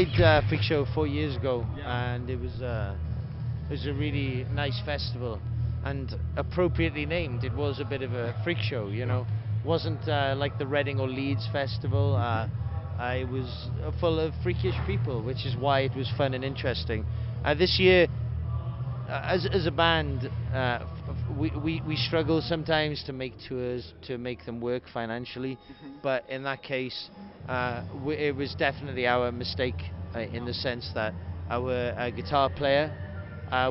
played Freak Show 4 years ago, Yeah. and it was a really nice festival, and appropriately named. It was a bit of a freak show, you know. Wasn't like the Reading or Leeds festival. I was full of freakish people, which is why it was fun and interesting. This year, as a band, we struggle sometimes to make tours, to make them work financially, but in that case, it was definitely our mistake, in the sense that our guitar player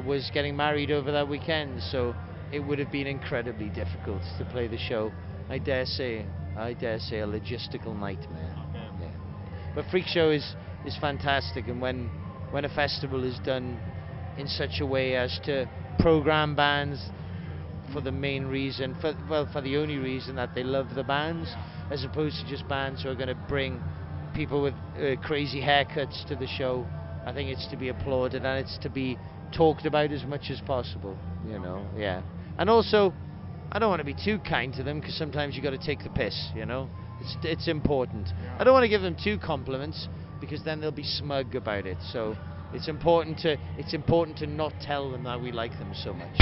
was getting married over that weekend, so it would have been incredibly difficult to play the show. I dare say a logistical nightmare. Okay. Yeah. But Freak Show is fantastic, and when a festival is done in such a way as to program bands for the main reason, for the only reason that they love the bands, as opposed to just bands who are going to bring people with crazy haircuts to the show. I think it's to be applauded, and it's to be talked about as much as possible, you know. Yeah. And also, I don't want to be too kind to them, because sometimes you got to take the piss, you know. It's important. I don't want to give them two compliments, because then they'll be smug about it. So it's important to not tell them that we like them so much.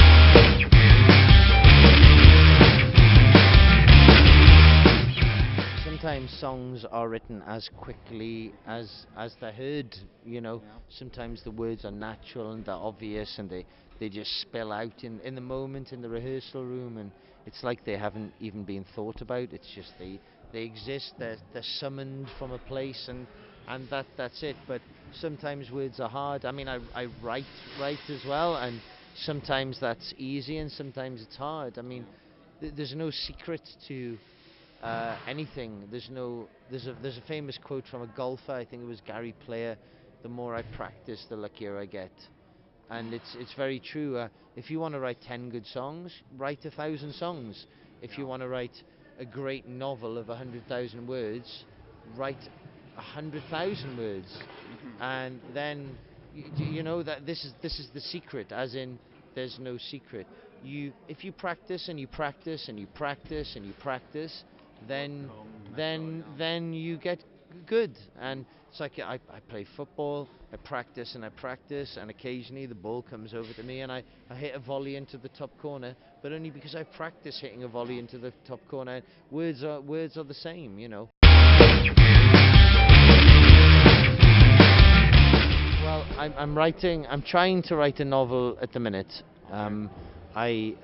Sometimes songs are written as quickly as they're heard, you know. Sometimes the words are natural and they're obvious, and they just spill out in the moment in the rehearsal room, and it's like they haven't even been thought about. It's just they exist, they're summoned from a place, and that's it. But sometimes words are hard. I mean, I write as well, and sometimes that's easy and sometimes it's hard. I mean, there's no secret to anything. There's a famous quote from a golfer, I think it was Gary Player: "The more I practice, the luckier I get." And it's very true. If you want to write 10 good songs, write 1,000 songs. If you want to write a great novel of 100,000 words, write 100,000 words. And then you know that this is the secret, as in there's no secret. If you practice and you practice and you practice and you practice, then you get good. And it's like I play football, I practice and I practice, and occasionally the ball comes over to me and I hit a volley into the top corner, but only because I practice hitting a volley into the top corner. Words are the same, you know. Well, I'm trying to write a novel at the minute. I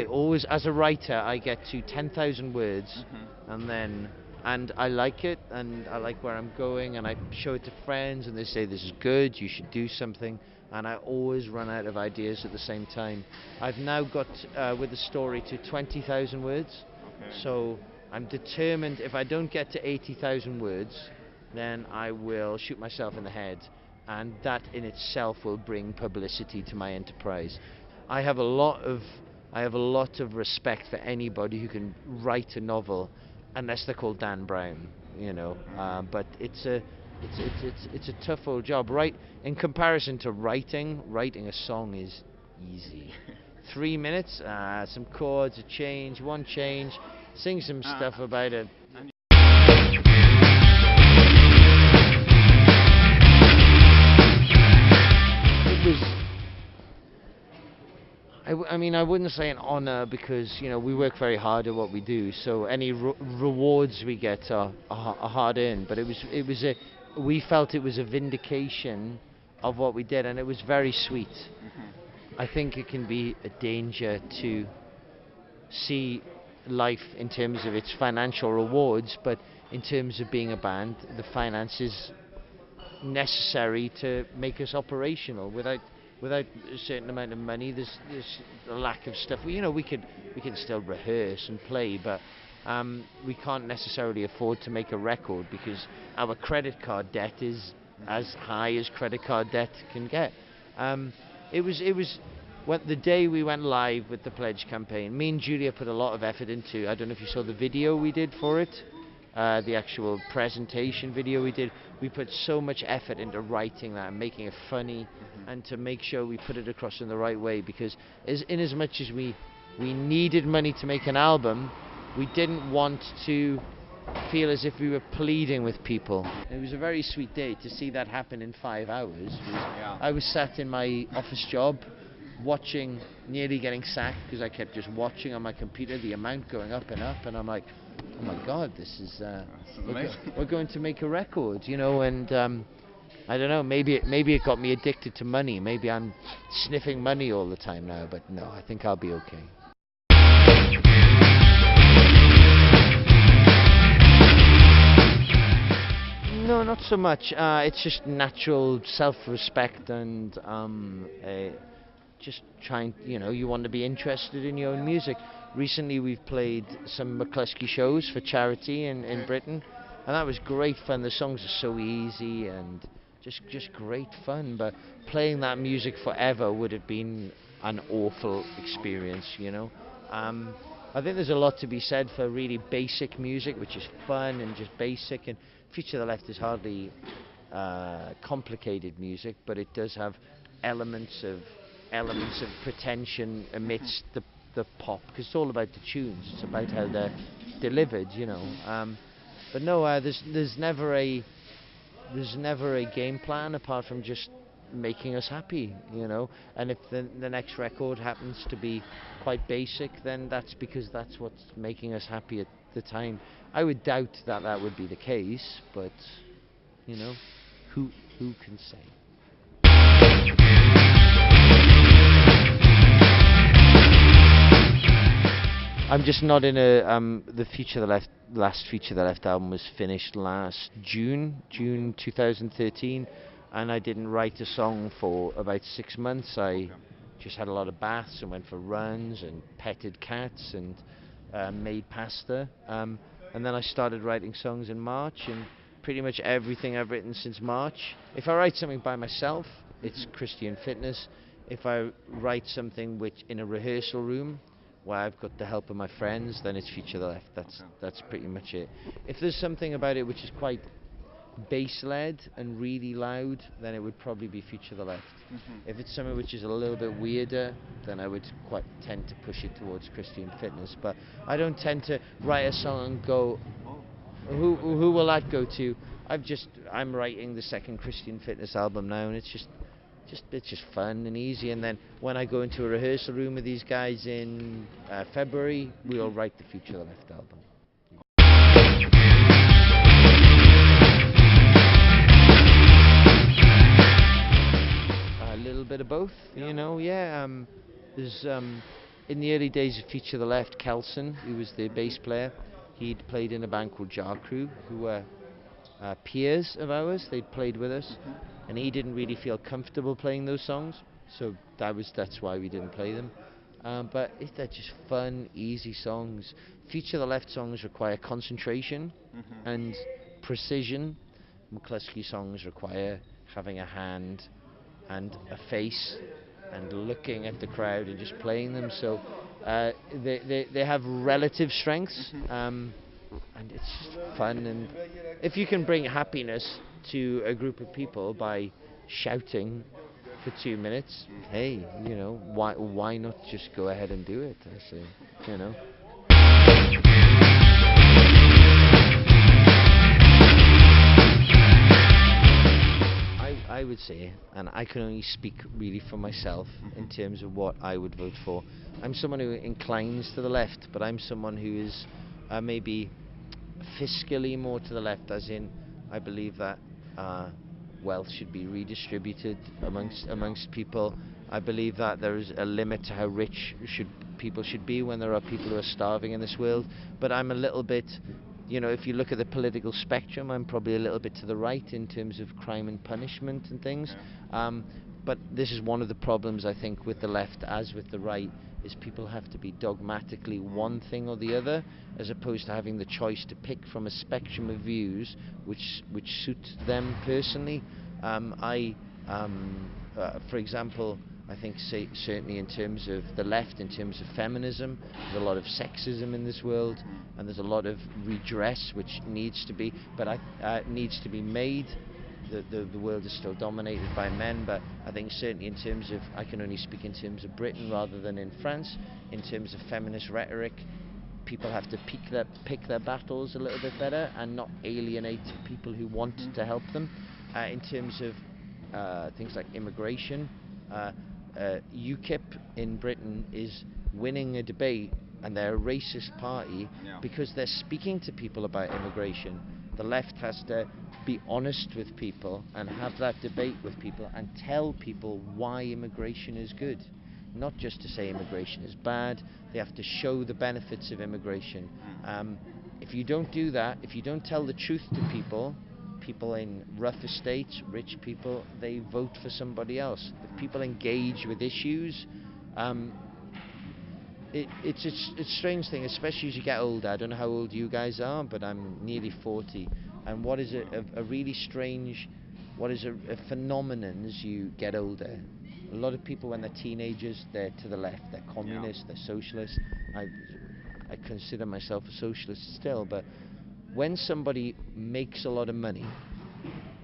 always, as a writer, I get to 10,000 words, and I like it, and I like where I'm going, and I show it to friends, and they say, "This is good, you should do something," and I always run out of ideas at the same time. I've now got, with the story, to 20,000 words, so I'm determined. If I don't get to 80,000 words, then I will shoot myself in the head, and that in itself will bring publicity to my enterprise. I have a lot of respect for anybody who can write a novel, unless they're called Dan Brown, you know. But it's a tough old job, right? In comparison to writing a song is easy. 3 minutes, some chords, one change, sing some stuff about it. I mean, I wouldn't say an honor, because, you know, we work very hard at what we do, so any rewards we get are hard earned. But we felt it was a vindication of what we did, and it was very sweet. I think it can be a danger to see life in terms of its financial rewards, but in terms of being a band, the finance is necessary to make us operational. Without a certain amount of money, there's a lack of stuff. We can still rehearse and play, but we can't necessarily afford to make a record, because our credit card debt is as high as credit card debt can get. It was when the day we went live with the Pledge campaign, me and Julia put a lot of effort into. I don't know if you saw the video we did for it. The actual presentation video we did, we put so much effort into writing that and making it funny, and to make sure we put it across in the right way, because as much as we needed money to make an album, we didn't want to feel as if we were pleading with people. It was a very sweet day to see that happen in 5 hours. I was sat in my office job watching, nearly getting sacked because I kept just watching on my computer the amount going up, and I'm like, oh my god, this is we're going to make a record, you know. And I don't know, maybe it got me addicted to money. Maybe I'm sniffing money all the time now, but no, I think I'll be okay. No, not so much. It's just natural self-respect and just trying, you know, you want to be interested in your own music. Recently we've played some McCluskey shows for charity in Britain, and that was great fun. The songs are so easy and just great fun, but playing that music forever would have been an awful experience, you know. I think there's a lot to be said for really basic music, which is fun and just basic, and Future of the Left is hardly complicated music, but it does have elements of pretension amidst the pop, because it's all about the tunes. It's about how they're delivered, you know. But no, there's never a game plan apart from just making us happy, you know. And if the next record happens to be quite basic, then that's because that's what's making us happy at the time. I would doubt that would be the case, but you know, who can say? I'm just not in a the Future of the Left, last Future of the Left album was finished last June 2013, and I didn't write a song for about 6 months. I just had a lot of baths and went for runs and petted cats and made pasta, and then I started writing songs in March, and pretty much everything I've written since March. If I write something by myself, it's Christian Fitness. If I write something which in a rehearsal room where I've got the help of my friends, then it's Future of the Left. That's pretty much it. If there's something about it which is quite bass-led and really loud, then it would probably be Future of the Left. If it's something which is a little bit weirder, then I would quite tend to push it towards Christian Fitness. But I don't tend to write a song and go, who will that go to? I'm writing the second Christian Fitness album now, and it's just fun and easy. And then when I go into a rehearsal room with these guys in February, we'll write the Future of the Left album. A little bit of both, you know. Yeah. There's in the early days of Future of the Left, Kelson, who was the bass player, he'd played in a band called Jar Crew, who were peers of ours. They'd played with us, and he didn't really feel comfortable playing those songs, so that's why we didn't play them. But they're just fun, easy songs. Future of the Left songs require concentration and precision. McCluskey songs require having a hand and a face and looking at the crowd and just playing them. So they have relative strengths. And it's just fun, and if you can bring happiness to a group of people by shouting for 2 minutes, hey, you know, why not just go ahead and do it? I say, you know. I would say, and I can only speak really for myself in terms of what I would vote for. I'm someone who inclines to the left, but I'm someone who is maybe fiscally more to the left, as in I believe that wealth should be redistributed amongst people. I believe that there is a limit to how rich people should be when there are people who are starving in this world. But I'm a little bit, you know, if you look at the political spectrum, I'm probably a little bit to the right in terms of crime and punishment and things. But this is one of the problems, I think, with the left as with the right, is people have to be dogmatically one thing or the other, as opposed to having the choice to pick from a spectrum of views which suit them personally. For example, I think certainly in terms of the left, in terms of feminism, there's a lot of sexism in this world, and there's a lot of redress which needs to be made. The world is still dominated by men, but I think certainly in terms of, I can only speak in terms of Britain rather than in France, in terms of feminist rhetoric, people have to pick their battles a little bit better and not alienate people who want to help them. In terms of things like immigration, UKIP in Britain is winning a debate, and they're a racist party because they're speaking to people about immigration. The left has to be honest with people and have that debate with people and tell people why immigration is good. Not just to say immigration is bad, they have to show the benefits of immigration. If you don't do that, if you don't tell the truth to people in rough estates, rich people, they vote for somebody else. If people engage with issues, it's a strange thing, especially as you get older. I don't know how old you guys are, but I'm nearly 40. And what is a really strange, what is a phenomenon as you get older? A lot of people, when they're teenagers, they're to the left. They're communists, they're socialists. I consider myself a socialist still, but when somebody makes a lot of money,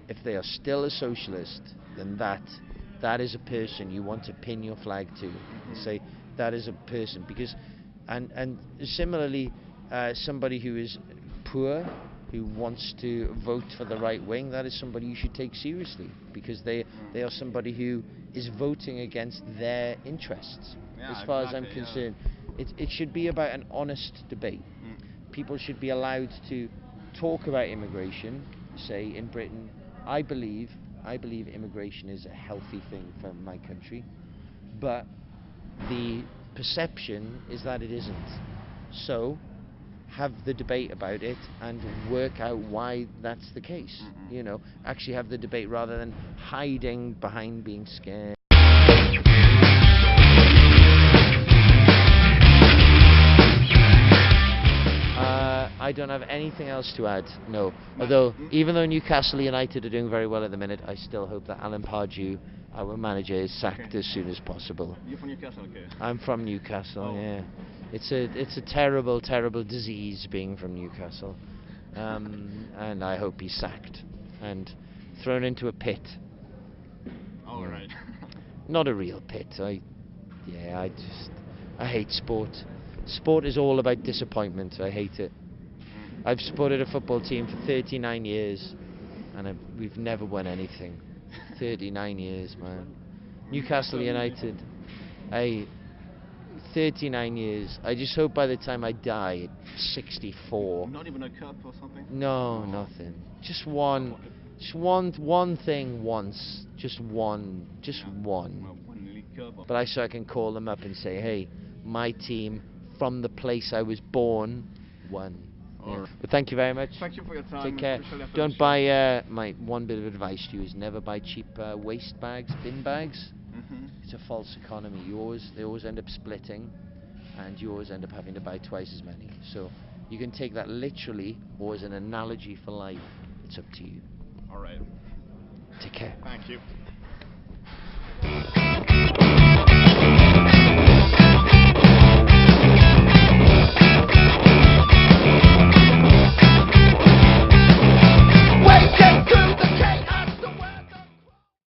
if they are still a socialist, then that is a person you want to pin your flag to and say that is a person. Because and similarly, somebody who is poor, who wants to vote for the right wing, that is somebody you should take seriously, because they are somebody who is voting against their interests. As far as I'm concerned, it should be about an honest debate. People should be allowed to talk about immigration. Say in Britain, I believe immigration is a healthy thing for my country, but the perception is that it isn't. So have the debate about it and work out why that's the case. You know, actually have the debate rather than hiding behind being scared. I don't have anything else to add, no. Although, even though Newcastle United are doing very well at the minute, I still hope that Alan Pardew, our manager, is sacked as soon as possible. You're from Newcastle, okay? I'm from Newcastle, yeah. It's a terrible, terrible disease being from Newcastle. And I hope he's sacked and thrown into a pit. All right. Not a real pit. I hate sport. Sport is all about disappointment. I hate it. I've supported a football team for 39 years, and we've never won anything. 39 years, man. Newcastle United, 39 years. I just hope by the time I die at 64. Not even a cup or something? No, nothing. Just one thing once. Just one. Well, one league cup. But so I can call them up and say, hey, my team from the place I was born won. Yeah. But thank you very much. Thank you for your time. Take care. Don't buy, my one bit of advice to you is never buy cheap waste bags, bin bags. It's a false economy. They always end up splitting, and you always end up having to buy twice as many. So you can take that literally or as an analogy for life. It's up to you. All right. Take care. Thank you.